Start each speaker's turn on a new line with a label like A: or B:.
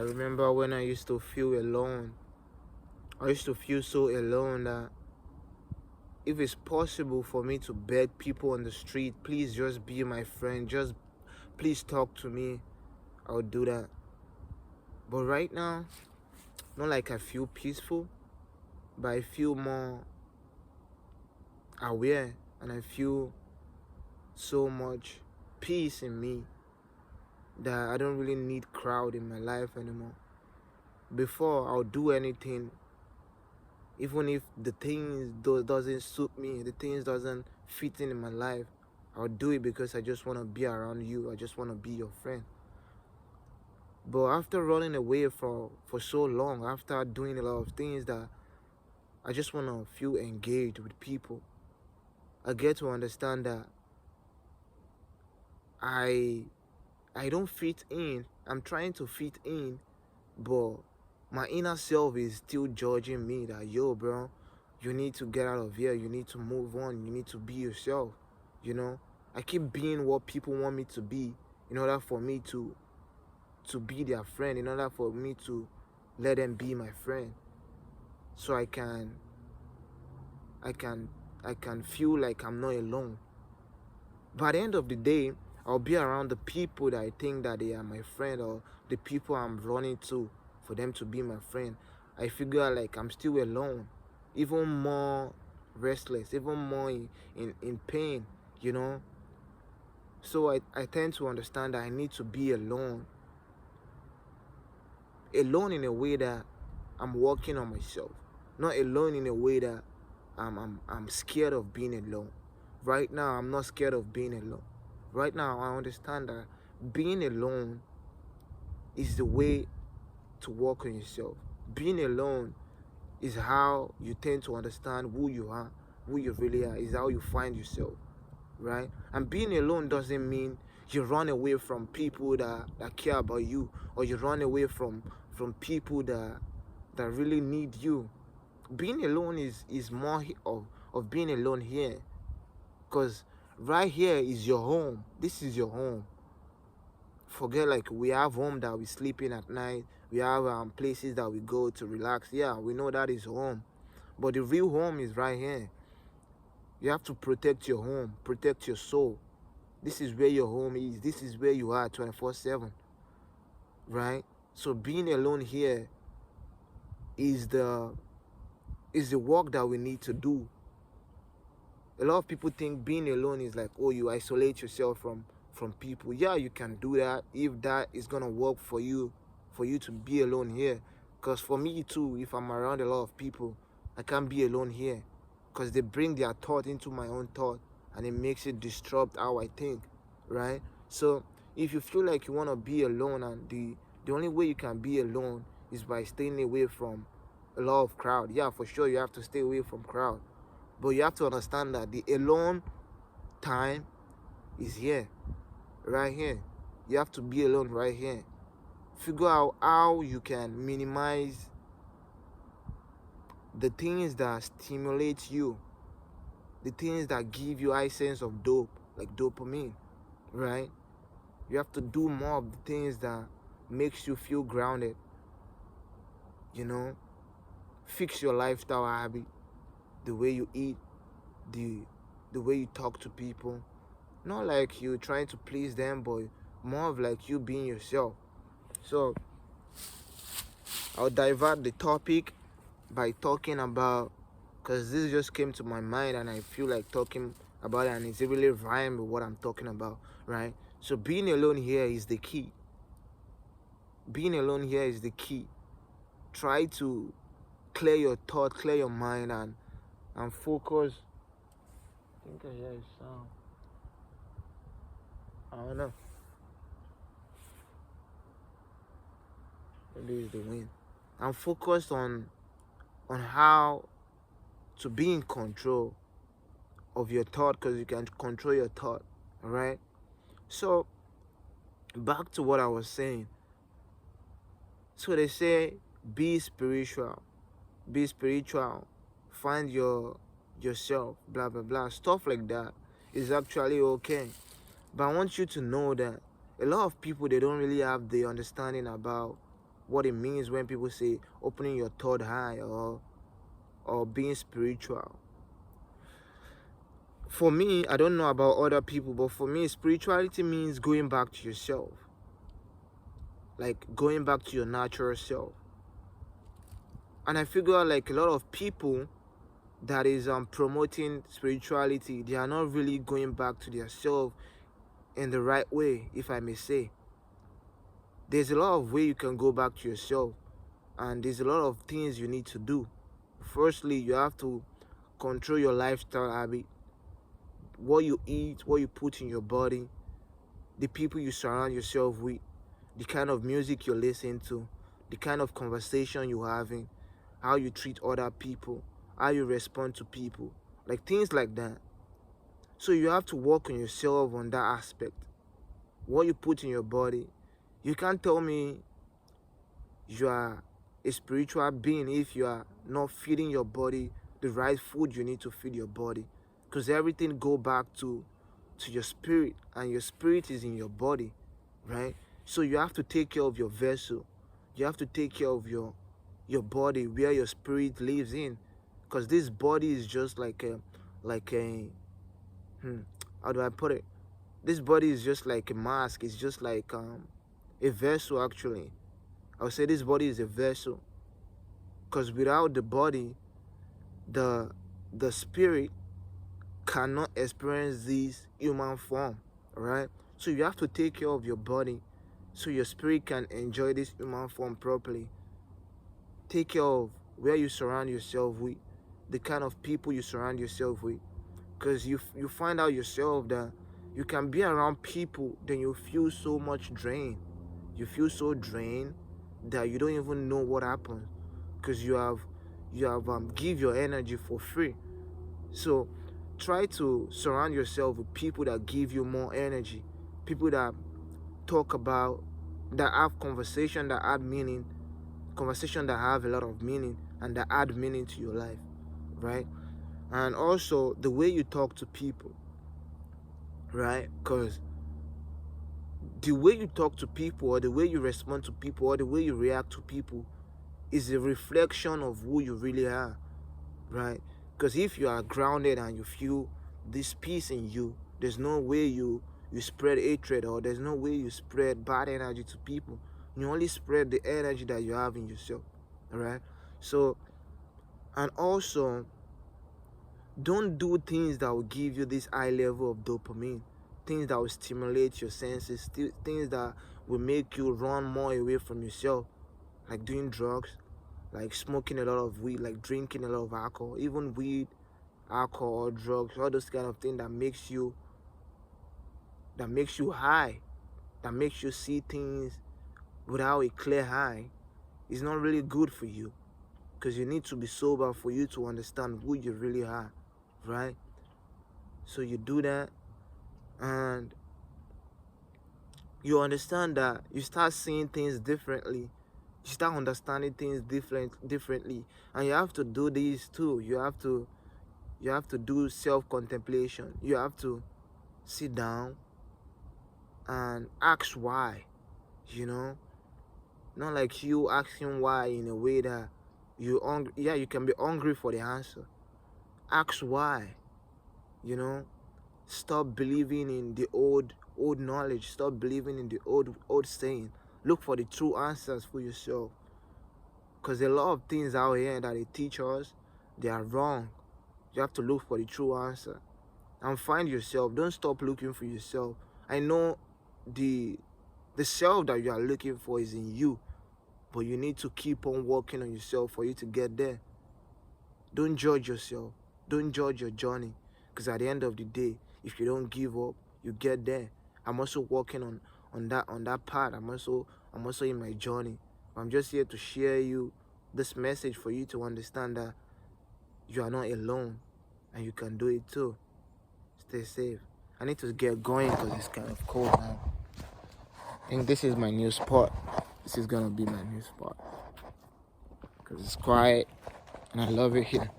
A: remember when I used to feel alone. I used to feel so alone that if it's possible for me to beg people on the street, please just be my friend, just please talk to me, I would do that. But right now, not like I feel peaceful, but I feel more aware, and I feel so much peace in me that I don't really need crowd in my life anymore. Before, I'll do anything, even if the things doesn't suit me, the things doesn't fit in my life. I'll do it because I just want to be around you. I just want to be your friend. But after running away for so long, after doing a lot of things that I just want to feel engaged with people, I get to understand that I I don't fit in. I'm trying to fit in, but my inner self is still judging me that, yo, bro, you need to get out of here. You need to move on. You need to be yourself. You know, I keep being what people want me to be in order for me to be their friend, in order for me to let them be my friend, so I can I can feel like I'm not alone. By the end of the day, I'll be around the people that I think that they are my friend, or the people I'm running to for them to be my friend. I figure like I'm still alone, even more restless, even more in pain, you know. So I tend to understand that I need to be alone. Alone in a way that I'm working on myself. Not alone in a way that I'm scared of being alone. Right now, I'm not scared of being alone. Right now, I understand that being alone is the way to work on yourself. Being alone is how you tend to understand who you are, who you really are, is how you find yourself, right? And being alone doesn't mean you run away from people that care about you, or you run away from people that really need you. Being alone is more of being alone here, because right here is your home. This is your home. Forget, like, we have home that we sleep in at night, we have places that we go to relax. Yeah, we know that is home, but the real home is right here. You have to protect your home, protect your soul. This is where your home is. This is where you are 24/7, right? So being alone here is the work that we need to do. A lot of people think being alone is like, oh, you isolate yourself from people. Yeah, you can do that if that is gonna work for you to be alone here. Because for me too, if I'm around a lot of people, I can't be alone here, because they bring their thought into my own thought, and it makes it disrupt how I think, right? So if you feel like you want to be alone, and the only way you can be alone is by staying away from a lot of crowd, yeah, for sure you have to stay away from crowd, but you have to understand that the alone time is here, right here. You have to be alone right here. Figure out how you can minimize the things that stimulate you, the things that give you high sense of dope, like dopamine, right? You have to do more of the things that makes you feel grounded, you know? Fix your lifestyle habit, the way you eat, the the way you talk to people. Not like you trying to please them, but more of like you being yourself. So I'll divert the topic by talking about, because this just came to my mind and I feel like talking about it, and it's really rhyme with what I'm talking about, right? So being alone here is the key. Being alone here is the key. Try to clear your thought, clear your mind, and focus. I think I hear a sound. I don't know. Maybe it's the wind. I'm focused on how to be in control of your thought, because you can control your thought, all right? So back to what I was saying. So they say be spiritual, find yourself, blah blah blah, stuff like that is actually okay. But I want you to know that a lot of people, they don't really have the understanding about what it means when people say opening your third eye or being spiritual. For me, I don't know about other people, but for me, spirituality means going back to yourself, like going back to your natural self. And I figure like a lot of people that is promoting spirituality, they are not really going back to their self in the right way, if I may say. There's a lot of way you can go back to yourself, and there's a lot of things you need to do. Firstly, you have to control your lifestyle habit, what you eat, what you put in your body, the people you surround yourself with, the kind of music you listen to, the kind of conversation you're having, how you treat other people, how you respond to people, like things like that. So you have to work on yourself on that aspect. What you put in your body. You can't tell me you are a spiritual being if you are not feeding your body the right food you need to feed your body, because everything go back to your spirit, and your spirit is in your body, right? So you have to take care of your vessel. You have to take care of your body, where your spirit lives in, because this body is just like a how do I put it? This body is just like a mask. It's just like a vessel. Actually, I would say this body is a vessel, because without the body, the spirit cannot experience this human form, right? So you have to take care of your body so your spirit can enjoy this human form properly. Take care of where you surround yourself with, the kind of people you surround yourself with, because you find out yourself that you can be around people, then you feel so much drained. You feel so drained that you don't even know what happened, because you have give your energy for free. So try to surround yourself with people that give you more energy, people that talk about, that have conversation that add meaning, conversation that have a lot of meaning and that add meaning to your life, right? And also the way you talk to people, right? Because the way you talk to people, or the way you respond to people, or the way you react to people is a reflection of who you really are, right? Because if you are grounded and you feel this peace in you, there's no way you spread hatred, or there's no way you spread bad energy to people. You only spread the energy that you have in yourself, all right? So, and also, don't do things that will give you this high level of dopamine, things that will stimulate your senses, things that will make you run more away from yourself, like doing drugs, like smoking a lot of weed, like drinking a lot of alcohol, even weed, alcohol, drugs, all those kind of things that makes you high, that makes you see things without a clear eye, is not really good for you, because you need to be sober for you to understand who you really are, right? So you do that, and you understand that you start seeing things differently, you start understanding things differently, and you have to do these too. You have to do self-contemplation. You have to sit down and ask why, you know, not like you asking why in a way that you can be hungry for the answer. Ask why, you know. Stop believing in the old knowledge. Stop believing in the old saying. Look for the true answers for yourself, because a lot of things out here that they teach us, they are wrong. You have to look for the true answer and find yourself. Don't stop looking for yourself. I know the self that you are looking for is in you, but you need to keep on working on yourself for you to get there. Don't judge yourself. Don't judge your journey, because at the end of the day, if you don't give up, you get there. I'm also working on that part. I'm also in my journey. I'm just here to share you this message for you to understand that you are not alone, and you can do it too. Stay safe. I need to get going because it's kind of cold now. I think this is my new spot. This is gonna be my new spot because it's quiet and I love it here.